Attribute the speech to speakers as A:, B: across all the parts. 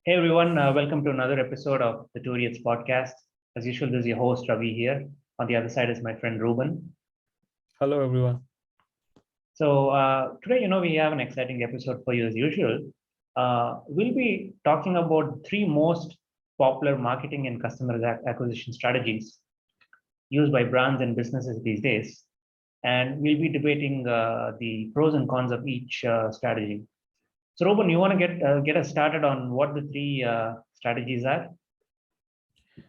A: Hey everyone, welcome to another episode of the Two Idiots podcast. As usual, this is your host Ravi here. On the other side is my friend Ruben.
B: Hello, everyone.
A: So today, we have an exciting episode for you as usual. We'll be talking about three most popular marketing and customer acquisition strategies used by brands and businesses these days, and we'll be debating the pros and cons of each strategy. So, Ruben, you want to get us started on what the three strategies are?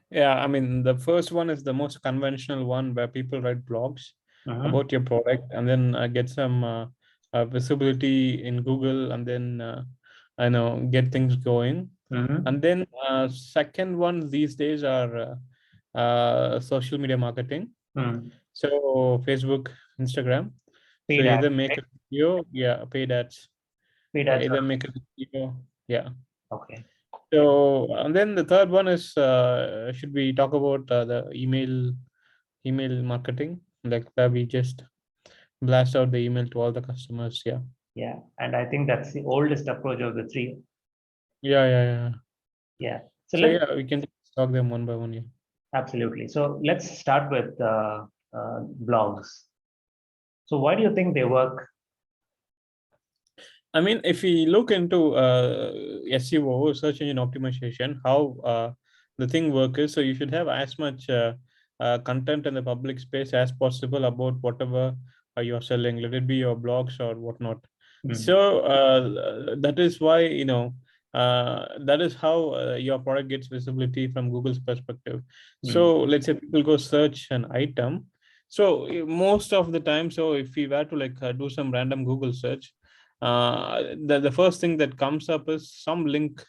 B: Yeah, I mean, the first one is the most conventional one where people write blogs
A: Mhm.
B: about your product and then get some visibility in Google and then get things going.
A: Mhm.
B: And then second one these days are social media marketing.
A: Mm.
B: So Facebook, Instagram. So
A: Paid ads,
B: either make
A: right?
B: a video, yeah, paid ads.
A: Paid ads
B: Either
A: on.
B: make a video, yeah.
A: Okay.
B: So, and then the third one is should we talk about the email marketing, like where we just blast out the email to all the customers? Yeah,
A: Yeah. And I think that's the oldest approach of the three.
B: yeah.
A: Yeah. So
B: So
A: let's
B: yeah, we can talk them one by one. Yeah.
A: absolutely. So let's start with blogs. So why do you think they work?
B: I mean, if we look into SEO, search engine optimization, how the thing works is, so you should have as much content in the public space as possible about whatever you're selling, let it be your blogs or whatnot.
A: Mm.
B: So that is why, that is how your product gets visibility from Google's perspective.
A: Mm.
B: So let's say people go search an item. So most of the time, so if we were to like do some random Google search, the first thing that comes up is some link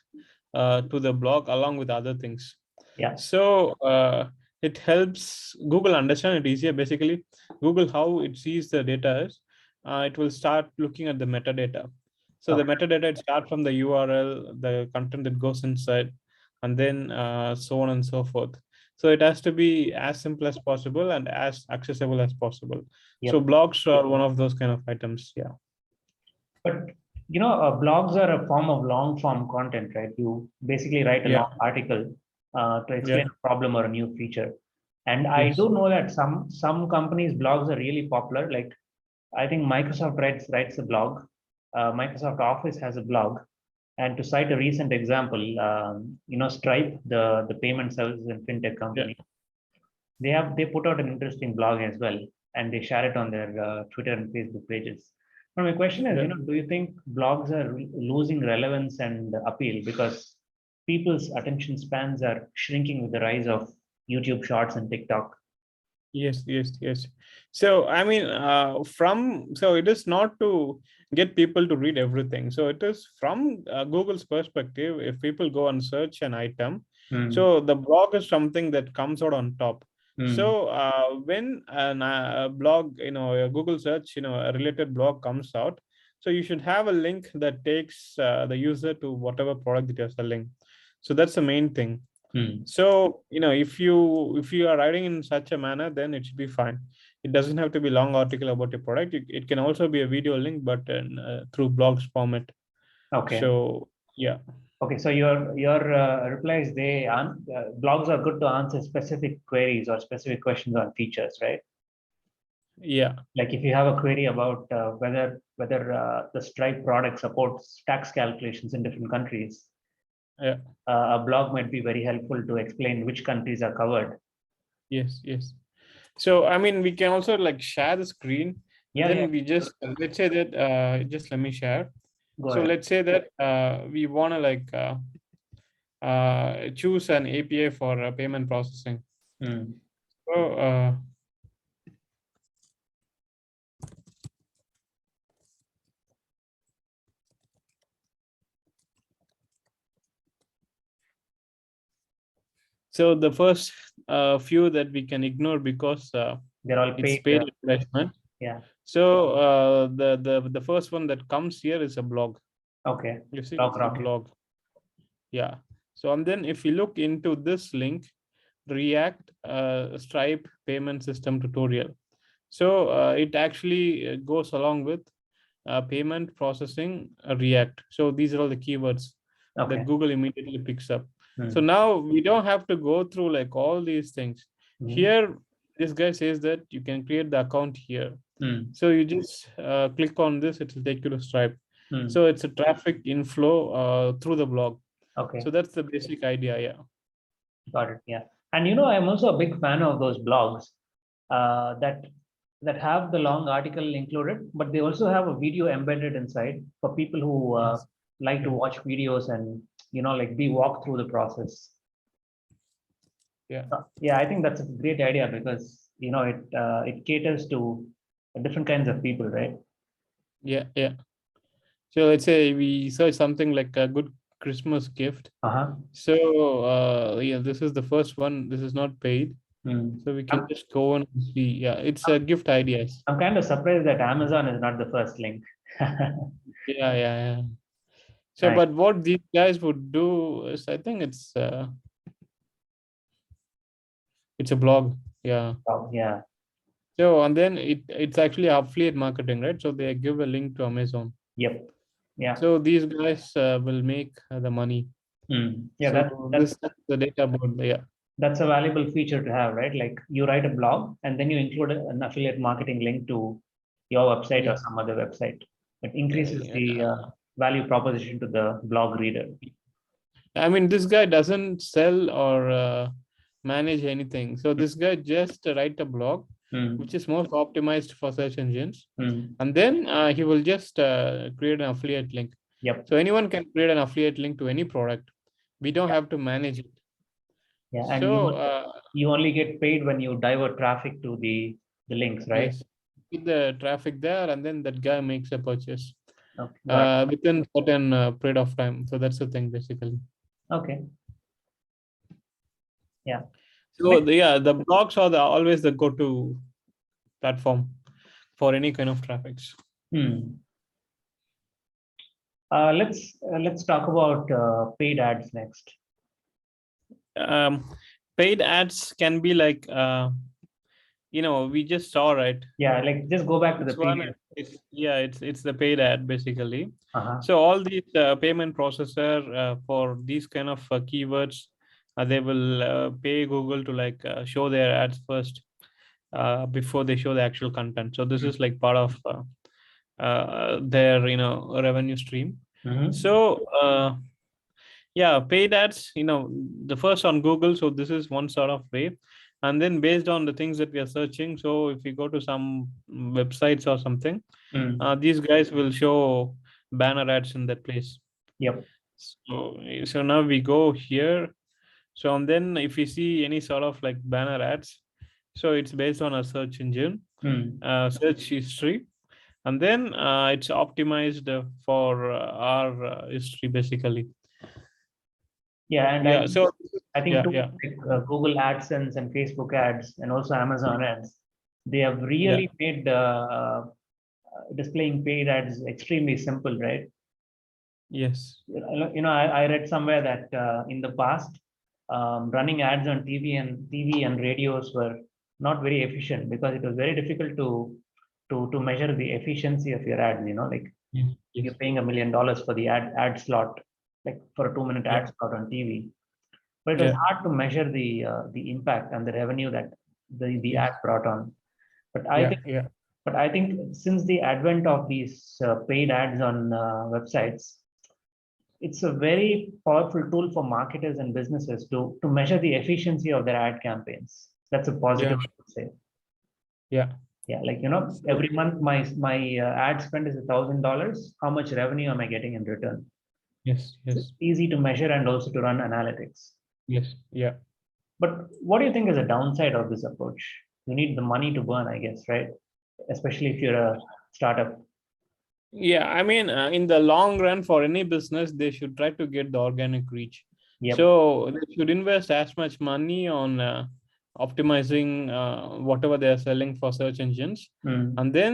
B: to the blog along with other things.
A: Yeah.
B: So it helps Google understand it easier. Basically, Google, how it sees the data is, it will start looking at the metadata. So the
A: Okay.
B: metadata, it starts from the URL, the content that goes inside, and then so on and so forth. So it has to be as simple as possible and as accessible as possible. So
A: Yep.
B: blogs are one of those kind of items. Yeah.
A: But blogs are a form of long form content, right? You basically write a
B: Yeah.
A: long article to explain
B: Yeah.
A: a problem or a new feature. And I
B: Yes.
A: do know that some companies' blogs are really popular. Like I think Microsoft writes a blog. Microsoft Office has a blog. And to cite a recent example, Stripe, the payment services and fintech
B: Yeah.
A: company, they put out an interesting blog as well, and they share it on their Twitter and Facebook pages. But my question is,
B: Yeah.
A: do you think blogs are losing relevance and appeal because people's attention spans are shrinking with the rise of YouTube Shorts and TikTok?
B: Yes. So I mean, so it is not to get people to read everything. So it is from Google's perspective. If people go and search an item,
A: Mm.
B: so the blog is something that comes out on top.
A: Mm.
B: So when a blog, a Google search, a related blog comes out, so you should have a link that takes the user to whatever product that you're selling. So that's the main thing.
A: Mm.
B: So if you are writing in such a manner, then it should be fine. It doesn't have to be long article about your product. It can also be a video link, but through blogs format.
A: Okay.
B: So yeah.
A: Okay. So your replies, blogs are good to answer specific queries or specific questions on features, right?
B: Yeah.
A: Like if you have a query about whether the Stripe product supports tax calculations in different countries,
B: Yeah.
A: a blog might be very helpful to explain which countries are covered.
B: Yes. So I mean, we can also like share the screen, and
A: Yeah, yeah.
B: then we just let's say that just let me share.
A: Go
B: So
A: ahead.
B: let's say that we want to like choose an API for payment processing.
A: Mm.
B: So so the first few that we can ignore because
A: They're all
B: it's
A: paid.
B: paid advertisement.
A: Yeah.
B: So the first one that comes here is a blog.
A: Okay.
B: You see,
A: Blog
B: it's a
A: rocket.
B: blog. Yeah. So and then if you look into this link, React Stripe payment system tutorial. So it actually goes along with payment processing React. So these are all the keywords.
A: Okay.
B: that Google immediately picks up. So
A: Hmm.
B: now we don't have to go through like all these things.
A: Hmm.
B: Here, this guy says that you can create the account here.
A: Hmm.
B: So you just click on this, it will take you to Stripe.
A: Hmm.
B: So it's a traffic inflow through the blog.
A: Okay.
B: So that's the basic idea. Yeah.
A: Got it. Yeah. And I'm also a big fan of those blogs that have the long article included, but they also have a video embedded inside for people who
B: Yes.
A: like to
B: Yeah.
A: watch videos and like be walked through the process.
B: Yeah.
A: Yeah, I think that's a great idea because it caters to different kinds of people, right?
B: Yeah. Yeah. So let's say we search something like a good Christmas gift.
A: Uh-huh.
B: So yeah, this is the first one. This is not paid.
A: Hmm.
B: So we can
A: I'm,
B: just go and see. Yeah, it's a gift ideas.
A: I'm kind of surprised that Amazon is not the first link.
B: Yeah, yeah, yeah. So,
A: Nice.
B: but what these guys would do is, I think it's a blog. Yeah.
A: Oh, yeah.
B: So and then it's actually affiliate marketing, right? So they give a link to Amazon.
A: Yep. Yeah.
B: So these guys will make the money.
A: Hmm. Yeah,
B: So
A: that's
B: this is the data about yeah.
A: that's a valuable feature to have, right? Like you write a blog and then you include an affiliate marketing link to your website or
B: Yes.
A: some other website. It increases the
B: Yeah.
A: value proposition to the blog reader.
B: I mean, this guy doesn't sell or manage anything. So this guy just write a blog,
A: Hmm.
B: which is most optimized for search engines,
A: Hmm.
B: and then he will just create an affiliate link.
A: Yep.
B: So anyone can create an affiliate link to any product. We don't
A: Yeah.
B: have to manage it.
A: Yeah. And
B: So
A: you only get paid when you divert traffic to the links, right?
B: yes, with the traffic there, and then that guy makes a purchase
A: Okay. Got
B: within certain period of time. So that's the thing basically.
A: it. Okay. Yeah.
B: So the blogs are always the go-to platform for any kind of traffics.
A: Hmm. Let's talk about paid ads next.
B: Um, paid ads can be like we just saw, right?
A: Yeah, like just go back to the
B: This one,
A: previous.
B: it's the paid ad basically.
A: Uh-huh.
B: So all these payment processor for these kind of keywords, they will pay Google to like show their ads first before they show the actual content. So this is like part of their revenue stream.
A: Mm-hmm.
B: So yeah, paid ads, the first on Google. So this is one sort of way. And then based on the things that we are searching, so if you go to some websites or something,
A: Mm.
B: these guys will show banner ads in that place.
A: Yep.
B: So now we go here. So and then if we see any sort of like banner ads, so it's based on a search engine,
A: Mm.
B: search history, and then it's optimized for our history basically.
A: Yeah, and
B: Yeah. So
A: I think
B: yeah,
A: too,
B: yeah,
A: like Google AdSense and Facebook ads and also Amazon ads, they have
B: yeah.
A: really made displaying paid ads extremely simple, right?
B: Yes.
A: I read somewhere that in the past, running ads on TV and radios were not very efficient because it was very difficult to measure the efficiency of your ads. Like
B: Yes. Yes.
A: you're paying $1 million for the ad slot, like for a 2-minute
B: Yeah.
A: ad slot on TV. But it was
B: Yeah.
A: hard to measure the impact and the revenue that the
B: Yes.
A: ad brought on. But I
B: Yeah.
A: think
B: Yeah.
A: but I think since the advent of these paid ads on websites, it's a very powerful tool for marketers and businesses to measure the efficiency of their ad campaigns. That's a
B: Yeah.
A: positive, I would say.
B: Yeah.
A: Yeah, like
B: So
A: every month my ad spend is $1,000. How much revenue am I getting in return?
B: yes.
A: So
B: Yes.
A: it's easy to measure and also to run analytics.
B: Yes. Yeah.
A: But what do you think is a downside of this approach? You need the money to burn, I guess, right? Especially if you're a startup.
B: Yeah, I mean, in the long run, for any business, they should try to get the organic reach.
A: Yep.
B: So they should invest as much money on optimizing whatever they are selling for search engines,
A: Mm.
B: and then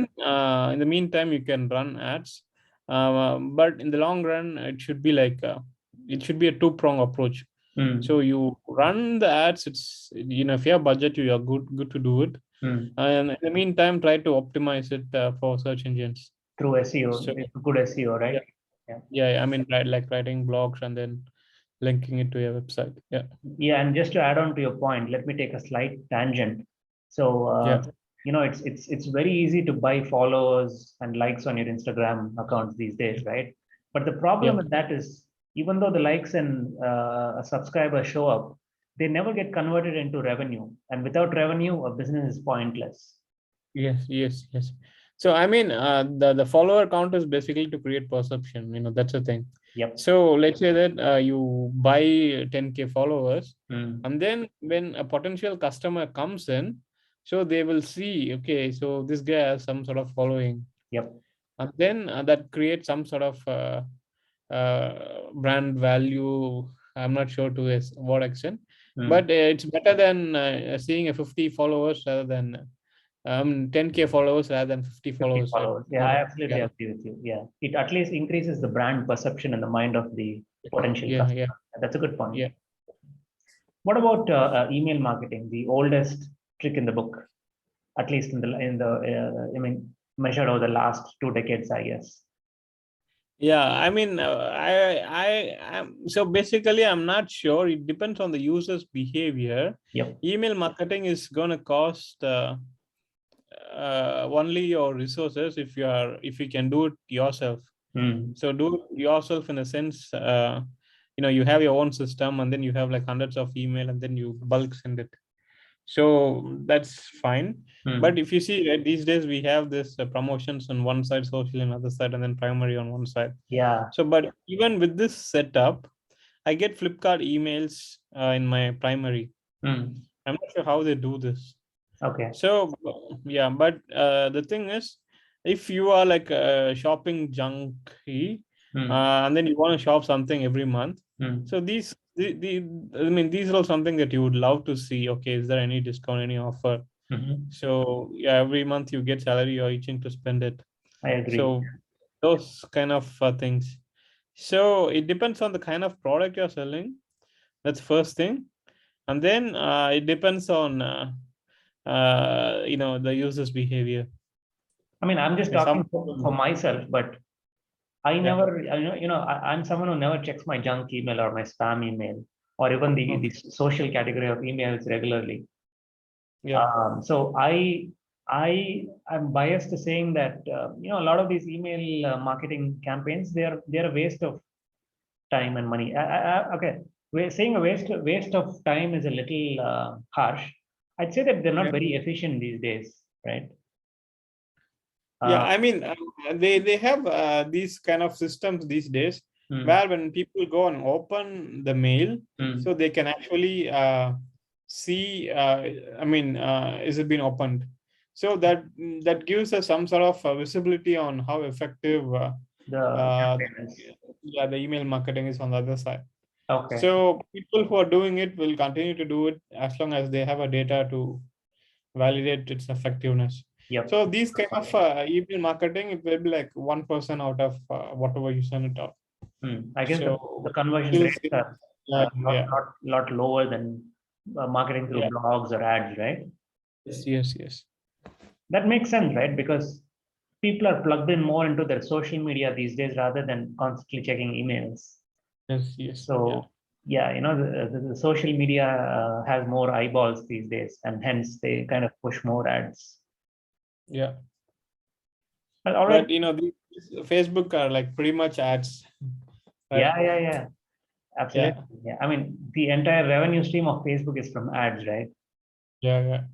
B: in the meantime, you can run ads. But in the long run, it should be a two-prong approach.
A: Mm.
B: So you run the ads. It's if you have budget, you are good to do it.
A: Mm.
B: And in the meantime, try to optimize it for search engines.
A: Through SEO,
B: So
A: it's a good SEO,
B: yeah,
A: right?
B: Yeah, I mean, like writing blogs and then linking it to your website. Yeah.
A: Yeah, and just to add on to your point, let me take a slight tangent. So,
B: Yeah.
A: it's very easy to buy followers and likes on your Instagram accounts these days, right? But the problem
B: Yeah.
A: with that is, even though the likes and subscribers show up, they never get converted into revenue. And without revenue, a business is pointless.
B: Yes. So I mean, the follower count is basically to create perception. That's the thing.
A: Yep.
B: So let's say that you buy 10K followers,
A: Mm.
B: and then when a potential customer comes in, so they will see, okay, so this guy has some sort of following,
A: Yep.
B: and then that creates some sort of brand value. I'm not sure to what extent,
A: Mm.
B: but it's better than seeing a 50 followers rather than 10K followers rather than 50
A: 50
B: followers, right?
A: followers. Yeah, I absolutely agree with you. Yeah. It at least increases the brand perception in the mind of the potential
B: Yeah.
A: customer. That's a good point.
B: Yeah.
A: What about email marketing, the oldest trick in the book, at least I mean, measured over the last 2 decades, I guess.
B: Yeah, I mean, so basically, I'm not sure. It depends on the user's behavior.
A: Yep.
B: Email marketing is going to cost only your resources if you can do it yourself.
A: Mm.
B: So do it yourself in a sense. You have your own system, and then you have like hundreds of email, and then you bulk send it. So that's fine.
A: Mm.
B: But if you see, right, these days we have this promotions on one side, social on other side, and then primary on one side.
A: Yeah.
B: So, but even with this setup, I get Flipkart emails in my primary.
A: Mm.
B: I'm not sure how they do this.
A: Okay.
B: So yeah, but the thing is, if you are like a shopping junkie,
A: Mm.
B: and then you want to shop something every month,
A: Mm.
B: so I mean, these are all something that you would love to see. Okay, is there any discount, any offer?
A: Mm-hmm.
B: So yeah, every month you get salary, you're itching to spend it.
A: I agree.
B: So those kind of things. So it depends on the kind of product you're selling. That's first thing, and then it depends on the user's behavior.
A: I mean, I'm just
B: And some
A: talking for myself, but I
B: yeah.
A: never, I'm someone who never checks my junk email or my spam email or even the
B: Okay.
A: social category of emails regularly.
B: Yeah.
A: So I'm biased to saying that a lot of these email marketing campaigns they're a waste of time and money. Okay, we're saying a waste of time is a little harsh. I'd say that they're not
B: Yeah.
A: very efficient these days, right?
B: Yeah,
A: Uh,
B: I mean, they have these kind of systems these days
A: mm,
B: where when people go and open the mail,
A: mm,
B: so they can actually see. I mean, is it been opened? So that gives us some sort of visibility on how effective
A: the
B: uh,
A: campaigns.
B: yeah, the email marketing is on the other side.
A: Okay.
B: So people who are doing it will continue to do it as long as they have a data to validate its effectiveness.
A: Yep.
B: So these kind of email marketing, it will be like 1% out of whatever you send it out.
A: I guess the
B: So
A: conversion
B: you'll
A: rates
B: see,
A: are lot lower than marketing through
B: yeah,
A: blogs or ads, right?
B: yes.
A: That makes sense, right? Because people are plugged in more into their social media these days rather than constantly checking emails.
B: Yeah,
A: So yeah, the social media has more eyeballs these days, and hence they kind of push more ads.
B: yeah.
A: Well, all right.
B: But these Facebook are like pretty much ads, right?
A: Yeah. Absolutely.
B: Yeah,
A: Yeah. I mean, the entire revenue stream of Facebook is from ads, right?
B: yeah.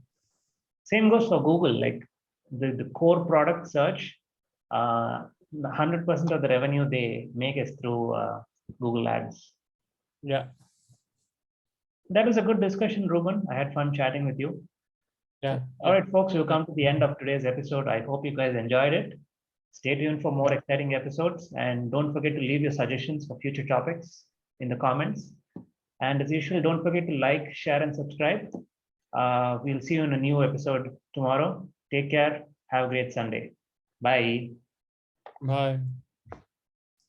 A: Same goes for Google. Like the core product search, 100% of the revenue they make is through Google Ads.
B: Yeah,
A: That was a good discussion, Ruben. I had fun chatting with you.
B: yeah,
A: All
B: yeah.
A: right, folks, we've come to the end of today's episode. I hope you guys enjoyed it. Stay tuned for more
B: Yeah.
A: exciting episodes, and don't forget to leave your suggestions for future topics in the comments. And as usual, don't forget to like, share, and subscribe. We'll see you in a new episode tomorrow. Take care. Have a great Sunday. Bye.
B: Bye.